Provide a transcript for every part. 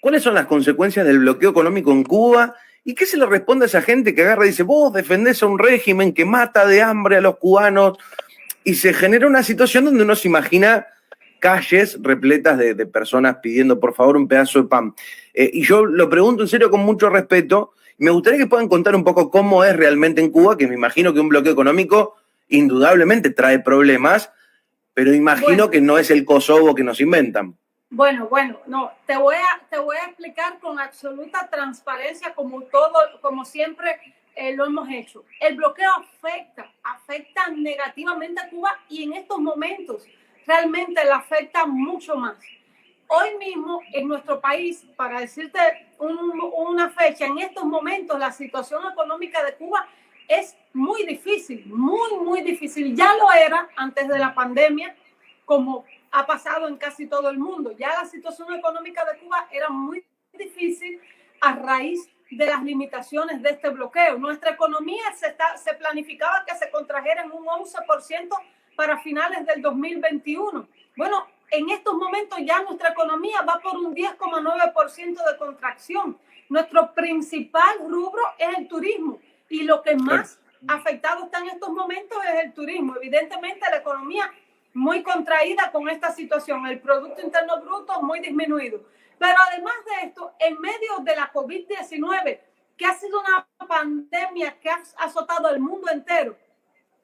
¿Cuáles son las consecuencias del bloqueo económico en Cuba? ¿Y qué se le responde a esa gente que agarra y dice, vos defendés a un régimen que mata de hambre a los cubanos? Y se genera una situación donde uno se imagina calles repletas de personas pidiendo por favor un pedazo de pan. Y yo lo pregunto en serio con mucho respeto. Me gustaría que puedan contar un poco cómo es realmente en Cuba, que me imagino que un bloqueo económico indudablemente trae problemas, pero imagino que no es el Kosovo que nos inventan. Bueno, no, te voy a explicar con absoluta transparencia como siempre lo hemos hecho. El bloqueo afecta negativamente a Cuba y en estos momentos realmente le afecta mucho más. Hoy mismo en nuestro país, para decirte una fecha, en estos momentos la situación económica de Cuba es muy difícil, muy difícil. Ya lo era antes de la pandemia, como ha pasado en casi todo el mundo. Ya la situación económica de Cuba era muy difícil a raíz de las limitaciones de este bloqueo. Nuestra economía se planificaba que se contrajera en un 11% para finales del 2021. Bueno, en estos momentos ya nuestra economía va por un 10,9% de contracción. Nuestro principal rubro es el turismo y lo que más afectado está en estos momentos es el turismo. Evidentemente la economía muy contraída con esta situación, el Producto Interno Bruto muy disminuido. Pero además de esto, en medio de la COVID-19, que ha sido una pandemia que ha azotado al mundo entero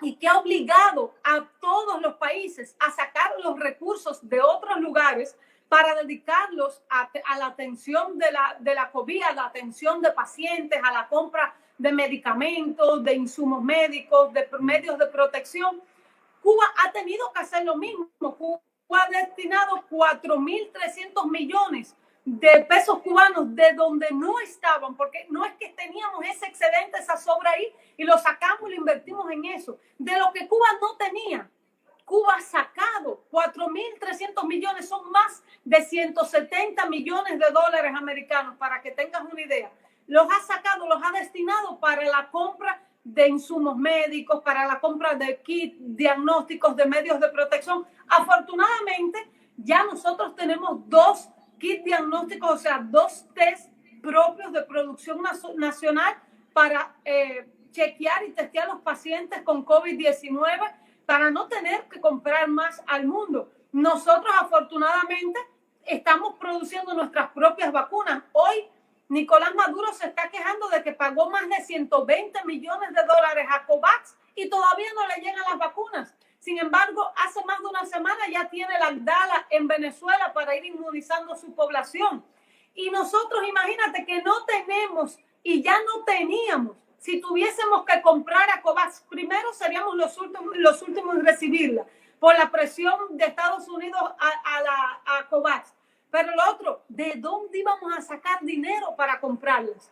y que ha obligado a todos los países a sacar los recursos de otros lugares para dedicarlos a la atención de la COVID, a la atención de pacientes, a la compra de medicamentos, de insumos médicos, de medios de protección, Cuba ha tenido que hacer lo mismo. Cuba ha destinado 4.300 millones de pesos cubanos de donde no estaban, porque no es que teníamos ese excedente, esa sobra ahí, y lo sacamos y lo invertimos en eso. De lo que Cuba no tenía, Cuba ha sacado 4.300 millones, son más de 170 millones de dólares americanos, para que tengas una idea. Los ha sacado, los ha destinado para la compra de insumos médicos, para la compra de kits diagnósticos, de medios de protección. Afortunadamente, ya nosotros tenemos 2 kits diagnósticos, o sea, 2 test propios de producción nacional para chequear y testear a los pacientes con COVID-19 para no tener que comprar más al mundo. Nosotros, afortunadamente, estamos produciendo nuestras propias vacunas. Hoy, Nicolás Maduro se está quejando de que pagó más de 120 millones de dólares a COVAX y todavía no le llegan las vacunas. Sin embargo, hace más de una semana ya tiene la Abdala en Venezuela para ir inmunizando a su población. Y nosotros, imagínate que no tenemos y ya no teníamos. Si tuviésemos que comprar a COVAX, primero seríamos los últimos en recibirla por la presión de Estados Unidos a COVAX. Pero lo otro, ¿de dónde íbamos a sacar dinero para comprarlas?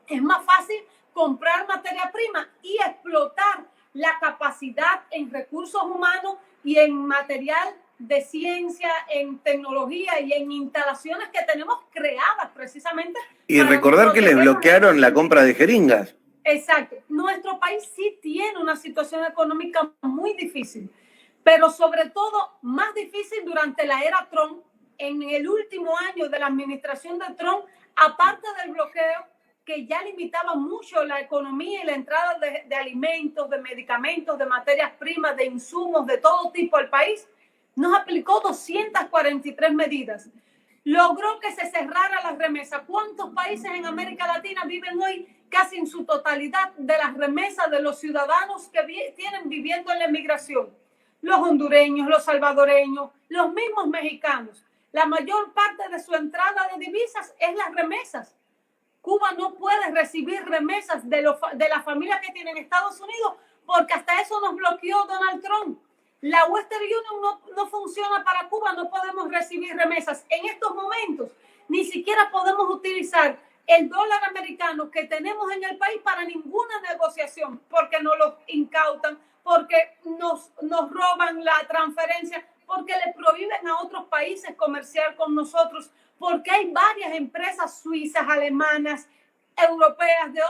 Es más fácil comprar materia prima y explotar la capacidad en recursos humanos y en material de ciencia, en tecnología y en instalaciones que tenemos creadas precisamente. Y recordar que les bloquearon la compra de jeringas. Exacto. Nuestro país sí tiene una situación económica muy difícil, pero sobre todo más difícil durante la era Trump. En el último año de la administración de Trump, aparte del bloqueo que ya limitaba mucho la economía y la entrada de alimentos, de medicamentos, de materias primas, de insumos de todo tipo al país, nos aplicó 243 medidas. Logró que se cerrara las remesas. ¿Cuántos países en América Latina viven hoy casi en su totalidad de las remesas de los ciudadanos que tienen viviendo en la emigración? Los hondureños, los salvadoreños, los mismos mexicanos. La mayor parte de su entrada de divisas es las remesas. Cuba no puede recibir remesas de la familia que tiene en Estados Unidos porque hasta eso nos bloqueó Donald Trump. La Western Union no funciona para Cuba, no podemos recibir remesas. En estos momentos ni siquiera podemos utilizar el dólar americano que tenemos en el país para ninguna negociación porque nos lo incautan, porque nos roban la transferencia, porque le prohíben a otros países comerciar con nosotros, porque hay varias empresas suizas, alemanas, europeas, de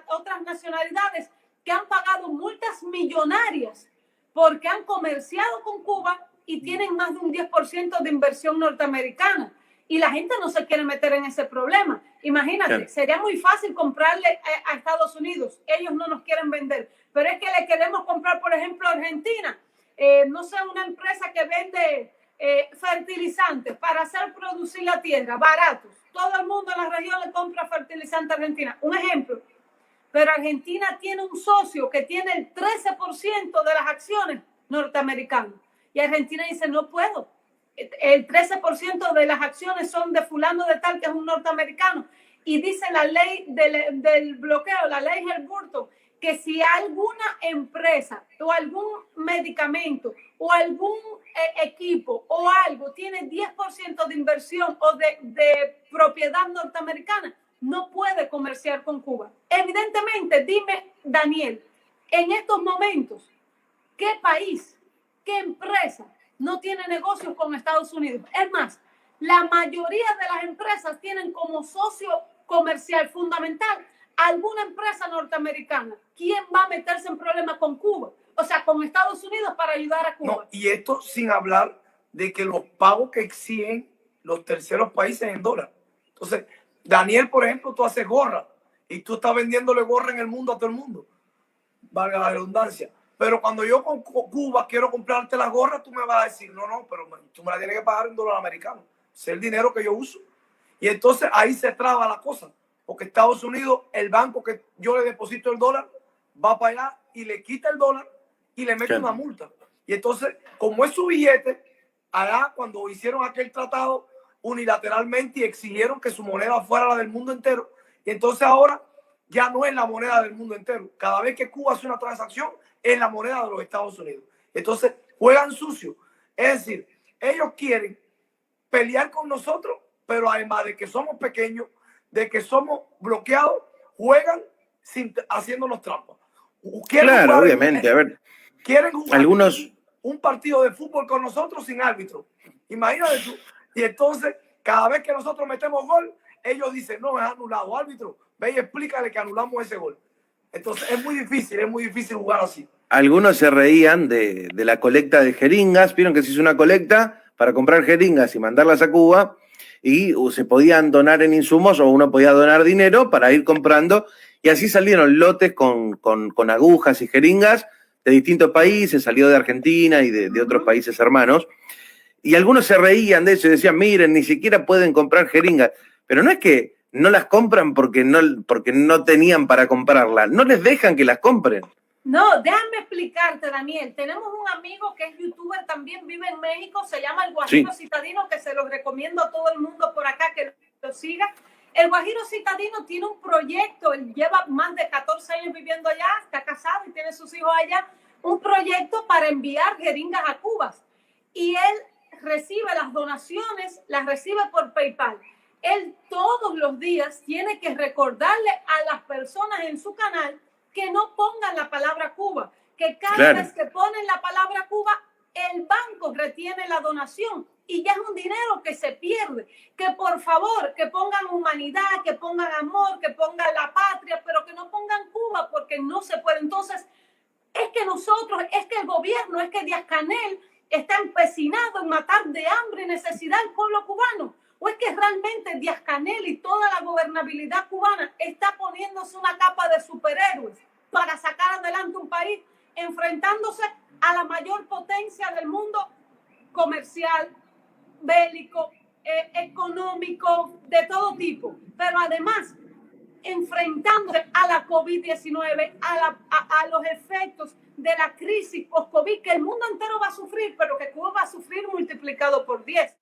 otras nacionalidades que han pagado multas millonarias porque han comerciado con Cuba y tienen más de un 10% de inversión norteamericana. y la gente no se quiere meter en ese problema. Imagínate, claro, sería muy fácil comprarle a Estados Unidos. Ellos no nos quieren vender, pero es que le queremos comprar, por ejemplo, a Argentina. No sé, una empresa que vende fertilizantes para hacer producir la tierra, baratos. Todo el mundo en la región le compra fertilizante a Argentina. Un ejemplo. Pero Argentina tiene un socio que tiene el 13% de las acciones norteamericanas. Y Argentina dice, no puedo. El 13% de las acciones son de fulano de tal, que es un norteamericano. Y dice la ley del bloqueo, la ley Helburto, que si alguna empresa o algún medicamento o algún equipo o algo tiene 10% de inversión o de propiedad norteamericana, no puede comerciar con Cuba. Evidentemente, dime, Daniel, en estos momentos, ¿qué país, qué empresa no tiene negocios con Estados Unidos? Es más, la mayoría de las empresas tienen como socio comercial fundamental alguna empresa norteamericana. ¿Quién va a meterse en problemas con Cuba? O sea, con Estados Unidos para ayudar a Cuba. No, y esto sin hablar de que los pagos que exigen los terceros países en dólar. Entonces, Daniel, por ejemplo, tú haces gorra y tú estás vendiéndole gorra en el mundo a todo el mundo. Valga la redundancia. Pero cuando yo con Cuba quiero comprarte las gorras, tú me vas a decir, no, pero tú me la tienes que pagar en dólar americano. Es el dinero que yo uso. Y entonces ahí se traba la cosa. Porque Estados Unidos, el banco que yo le deposito el dólar, va para allá y le quita el dólar y le mete una multa. Y entonces, como es su billete, allá cuando hicieron aquel tratado unilateralmente y exigieron que su moneda fuera la del mundo entero, y entonces ahora ya no es la moneda del mundo entero. Cada vez que Cuba hace una transacción, es la moneda de los Estados Unidos. Entonces, juegan sucio. Es decir, ellos quieren pelear con nosotros, pero además de que somos pequeños, de que somos bloqueados, juegan haciéndonos trampas. Claro, obviamente. A ver, quieren jugar algunos un partido de fútbol con nosotros sin árbitro. Imagínate tú. Y entonces, cada vez que nosotros metemos gol, ellos dicen, no, es anulado. Árbitro, ve y explícale que anulamos ese gol. Entonces, es muy difícil jugar así. Algunos se reían de la colecta de jeringas. Vieron que se hizo una colecta para comprar jeringas y mandarlas a Cuba, y se podían donar en insumos o uno podía donar dinero para ir comprando, y así salieron lotes con agujas y jeringas de distintos países, salió de Argentina y de otros países hermanos, y algunos se reían de eso y decían, miren, ni siquiera pueden comprar jeringas, pero no es que no las compran porque no tenían para comprarlas, no les dejan que las compren. No, déjame explicarte, Daniel. Tenemos un amigo que es youtuber, también vive en México, se llama El Guajiro Citadino, que se lo recomiendo a todo el mundo por acá que lo siga. El Guajiro Citadino tiene un proyecto, él lleva más de 14 años viviendo allá, está casado y tiene sus hijos allá, un proyecto para enviar jeringas a Cuba. Y él recibe las donaciones, las recibe por PayPal. Él todos los días tiene que recordarle a las personas en su canal que no pongan la palabra Cuba, que cada vez que ponen la palabra Cuba, el banco retiene la donación y ya es un dinero que se pierde. Que por favor, que pongan humanidad, que pongan amor, que pongan la patria, pero que no pongan Cuba porque no se puede. Entonces, es que el gobierno, es que Díaz-Canel está empecinado en matar de hambre y necesidad al pueblo cubano. ¿O es que realmente Díaz-Canel y toda la gobernabilidad cubana está poniéndose una capa de superhéroes para sacar adelante un país, enfrentándose a la mayor potencia del mundo comercial, bélico, económico, de todo tipo? Pero además, enfrentándose a la COVID-19, a los efectos de la crisis post-COVID que el mundo entero va a sufrir, pero que Cuba va a sufrir multiplicado por 10.